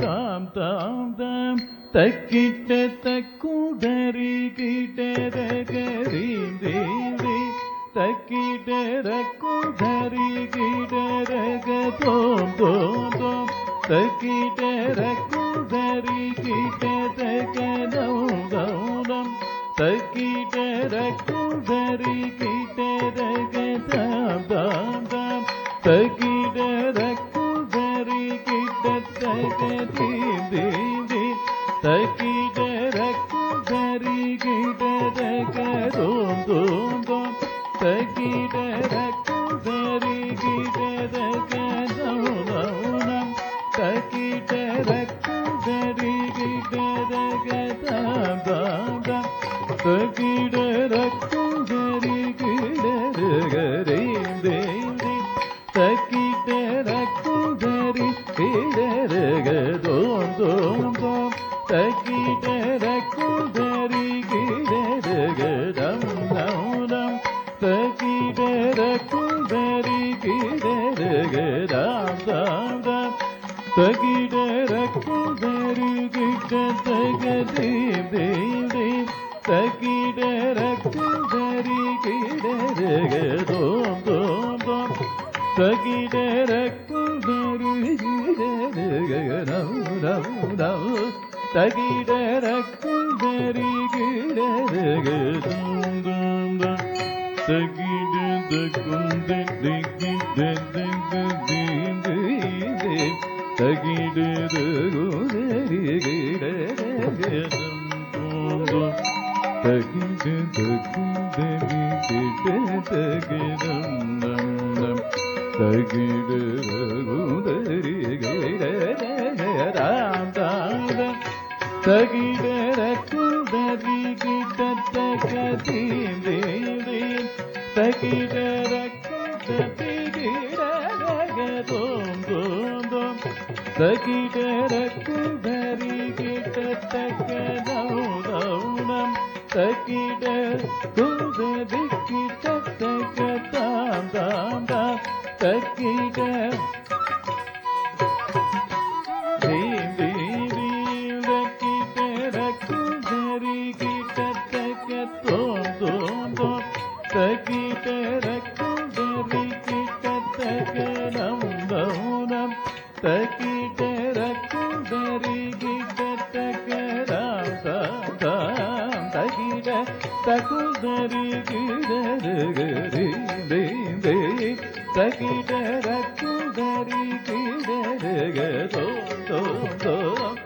தாம் தாம் தாம் தக்கிட்ட தக்குடரி கிடரகரீம் தேவி தக்கிடரக்குடரி கிடரக தோம் தோம் தோம் தக்கிடரக்குடரி கிடரக தோம் தோம் தக்கிடரக்குடரி கிடரக தாம் தாம் தாம் தக்கிடரக்குடரி கிடரக தீம் தேவி தக்கிடரக்குடரி கிடரக தோம் தோம் தோம் தக்கிடரக்குடரி கிடரக தோம் தோம் தக்கிடரக்குடரி கிடரக தாம் தாம் தாம் தக்கிடரக்குடரி கிடரகரீம் தேவி தக்கிடரக்குடரி கிடரக தோம் தோம் தோம் தக்கிடரக்குடரி கிடரக தம் தம் தம் தக்கிடரக்குடரி கிடரக தாம் தாம் தாம் தக்கிடரக்குடரி கிடரக தீம் தேவி தக்கிடரக்குடரி கிடரக தோம் தோம் தோம் தக்கிடரக்குடரி கிடரக நம் நம் நம் தக்கிடரக்குடரி கிடரக தோம் தோம் தோம் தக்கிடரக்குடரி கிடரக தக்கிடரக்குடரி கிடரக தோம் தோம் தக்கிடரக்குடரி கிடரக நம் நம் நம் தக்கிடரக்குடரி கிடரக தாம் தாம் தாம் தக்கிடரக்குடரி கிடரக தீம் தேவி தக்கிடரக்குடரி கிடரக தோம் தோம் தோம் தக்கிடரக்குடரி கிடரக நம் நம் நம் தக்கிடரக்குடரி கிடரக தாம் தாம் தாம் தக்கிட தீம் தேவி தக்கிடரக்குடரி கிடரக தோம் தோம் தோம் தக்கிடரக்குடரி கிடரக நம் நம் நம் தக்கிடரக்குடரி கிடரக தாம் தாம் தாம் தக்கிடரக்குடரி கிடரகரீம் தேவி தக்கிடரக்குடரி கிடரக தோம் தோம் தோம்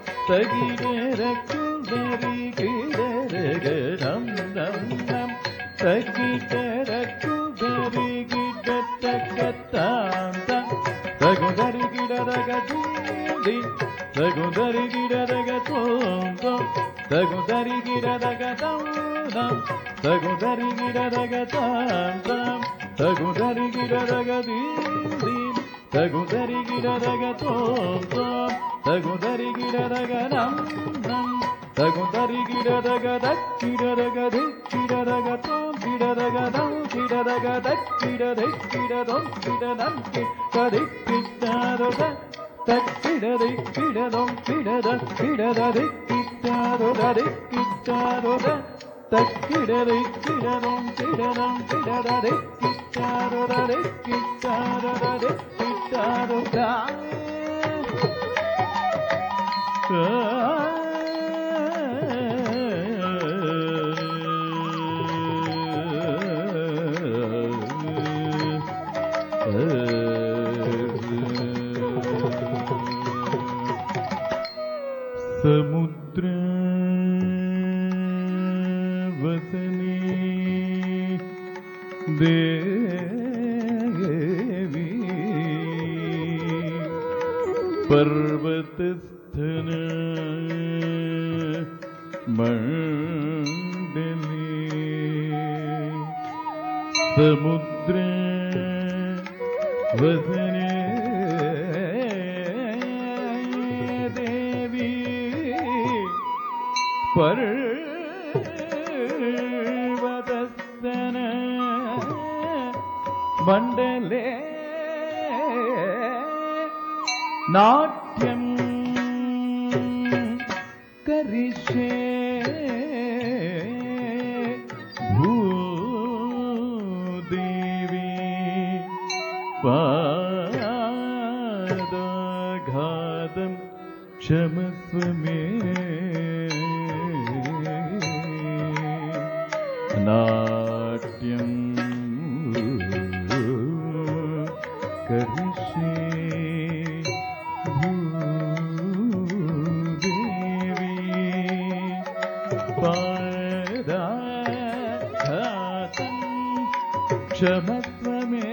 தக்கிடரக்குடரி கிடரக நம் நம் நம் தக்கிடரக்குடரி கிடரக தாம் தாம் தகுதரி கிடரக தீந்தி தகுதரி கிடரக தோம் தோம் தகுதரி கிடரக தம் தம் தகுதரி கிடரக தாம் தாம் தகுதரி கிடரக தீந்தி தகுதரி கிடரக தோம் தோம் தகுதரி கிடரக நம் நம் தகுதரி கிடரக தக்கிடரக திக்கிடரக தோம் கிடரக தம் கிடரக தக்கிடதொம் கிடனம் கிடதிக்கிட்டாரத தக்கிடதை கிடதொம் கிடத கிடதிக்கிட்டாரத தக்கிடதை கிடதொம் கிடனம் கிடதிக்கிட்டாரத समुद्र वसने देवी पर्वतस्थन मंडले समुद्र वसने पर्वतस्तन मण्डले नाट्यं पादाघातं क्षमस्व मे नाट्यं करिष्ये भूदेवी पादाघातं क्षमस्व मे